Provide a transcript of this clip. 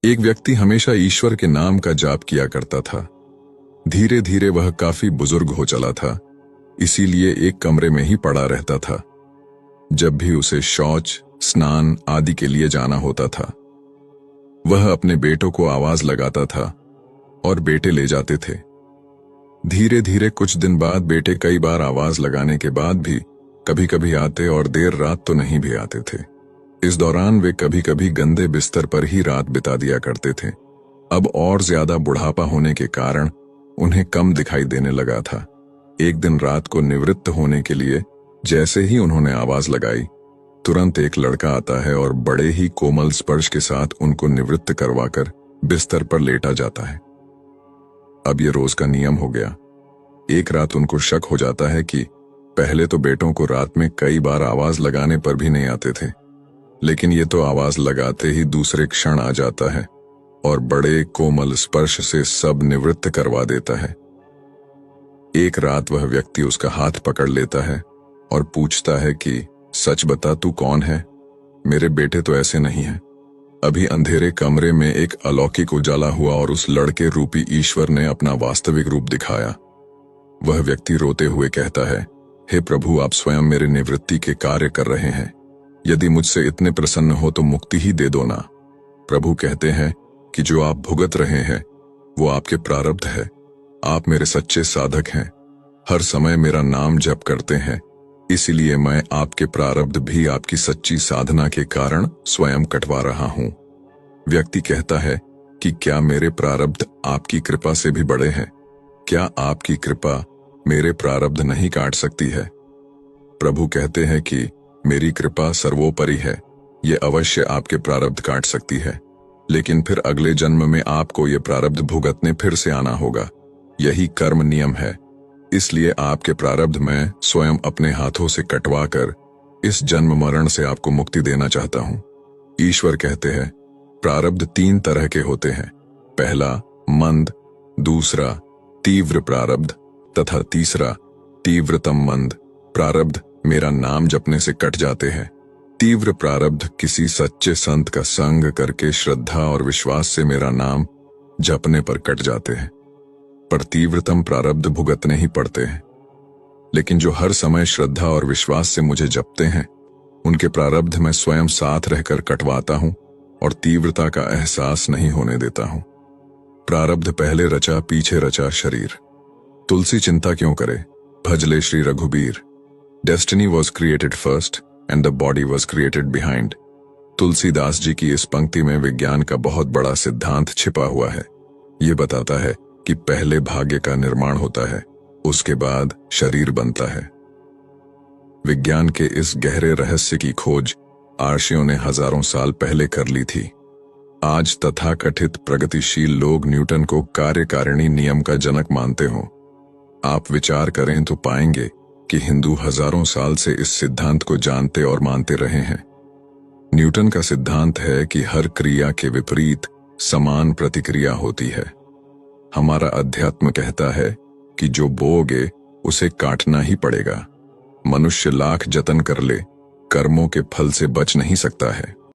एक व्यक्ति हमेशा ईश्वर के नाम का जाप किया करता था। धीरे धीरे वह काफी बुजुर्ग हो चला था, इसीलिए एक कमरे में ही पड़ा रहता था। जब भी उसे शौच, स्नान आदि के लिए जाना होता था, वह अपने बेटों को आवाज लगाता था और बेटे ले जाते थे। धीरे धीरे कुछ दिन बाद बेटे कई बार आवाज लगाने के बाद भी कभी कभी आते और देर रात तो नहीं भी आते थे। इस दौरान वे कभी कभी गंदे बिस्तर पर ही रात बिता दिया करते थे। अब और ज्यादा बुढ़ापा होने के कारण उन्हें कम दिखाई देने लगा था। एक दिन रात को निवृत्त होने के लिए जैसे ही उन्होंने आवाज लगाई, तुरंत एक लड़का आता है और बड़े ही कोमल स्पर्श के साथ उनको निवृत्त करवाकर बिस्तर पर लेटा जाता है। अब ये रोज का नियम हो गया। एक रात उनको शक हो जाता है कि पहले तो बेटों को रात में कई बार आवाज लगाने पर भी नहीं आते थे, लेकिन ये तो आवाज लगाते ही दूसरे क्षण आ जाता है और बड़े कोमल स्पर्श से सब निवृत्त करवा देता है। एक रात वह व्यक्ति उसका हाथ पकड़ लेता है और पूछता है कि सच बता, तू कौन है? मेरे बेटे तो ऐसे नहीं हैं। अभी अंधेरे कमरे में एक अलौकिक उजाला हुआ और उस लड़के रूपी ईश्वर ने अपना वास्तविक रूप दिखाया। वह व्यक्ति रोते हुए कहता है, हे प्रभु, आप स्वयं मेरे निवृत्ति के कार्य कर रहे हैं। यदि मुझसे इतने प्रसन्न हो तो मुक्ति ही दे दो ना। प्रभु कहते हैं कि जो आप भुगत रहे हैं वो आपके प्रारब्ध है। आप मेरे सच्चे साधक हैं, हर समय मेरा नाम जप करते हैं, इसलिए मैं आपके प्रारब्ध भी आपकी सच्ची साधना के कारण स्वयं कटवा रहा हूं। व्यक्ति कहता है कि क्या मेरे प्रारब्ध आपकी कृपा से भी बड़े हैं? क्या आपकी कृपा मेरे प्रारब्ध नहीं काट सकती है? प्रभु कहते हैं कि मेरी कृपा सर्वोपरि है, ये अवश्य आपके प्रारब्ध काट सकती है, लेकिन फिर अगले जन्म में आपको ये प्रारब्ध भुगतने फिर से आना होगा। यही कर्म नियम है, इसलिए आपके प्रारब्ध मैं स्वयं अपने हाथों से कटवा कर इस जन्म मरण से आपको मुक्ति देना चाहता हूं। ईश्वर कहते हैं प्रारब्ध 3 तरह के होते हैं। पहला मंद, दूसरा तीव्र प्रारब्ध तथा तीसरा तीव्रतम मंद प्रारब्ध मेरा नाम जपने से कट जाते हैं। तीव्र प्रारब्ध किसी सच्चे संत का संग करके श्रद्धा और विश्वास से मेरा नाम जपने पर कट जाते हैं, पर तीव्रतम प्रारब्ध भुगतने ही पड़ते हैं। लेकिन जो हर समय श्रद्धा और विश्वास से मुझे जपते हैं, उनके प्रारब्ध मैं स्वयं साथ रहकर कटवाता हूं और तीव्रता का एहसास नहीं होने देता हूं। प्रारब्ध पहले रचा पीछे रचा शरीर, तुलसी चिंता क्यों करे, भजले Shri Raghubir. Destiny was created first and the body was created behind. Tulsidas ji की इस पंक्ति में विज्ञान का बहुत बड़ा सिद्धांत छिपा हुआ है। ये बताता है कि पहले भाग्य का निर्माण होता है, उसके बाद शरीर बनता है। विज्ञान के इस गहरे रहस्य की खोज आर्षियों ने हजारों साल पहले कर ली थी। आज तथाकथित प्रगतिशील लोग न्यूटन को कार्यकारिणी नियम का जनक मानते हो। आप विचार करें तो पाएंगे कि हिंदू हजारों साल से इस सिद्धांत को जानते और मानते रहे हैं। न्यूटन का सिद्धांत है कि हर क्रिया के विपरीत समान प्रतिक्रिया होती है। हमारा अध्यात्म कहता है कि जो बोओगे उसे काटना ही पड़ेगा। मनुष्य लाख जतन कर ले, कर्मों के फल से बच नहीं सकता है।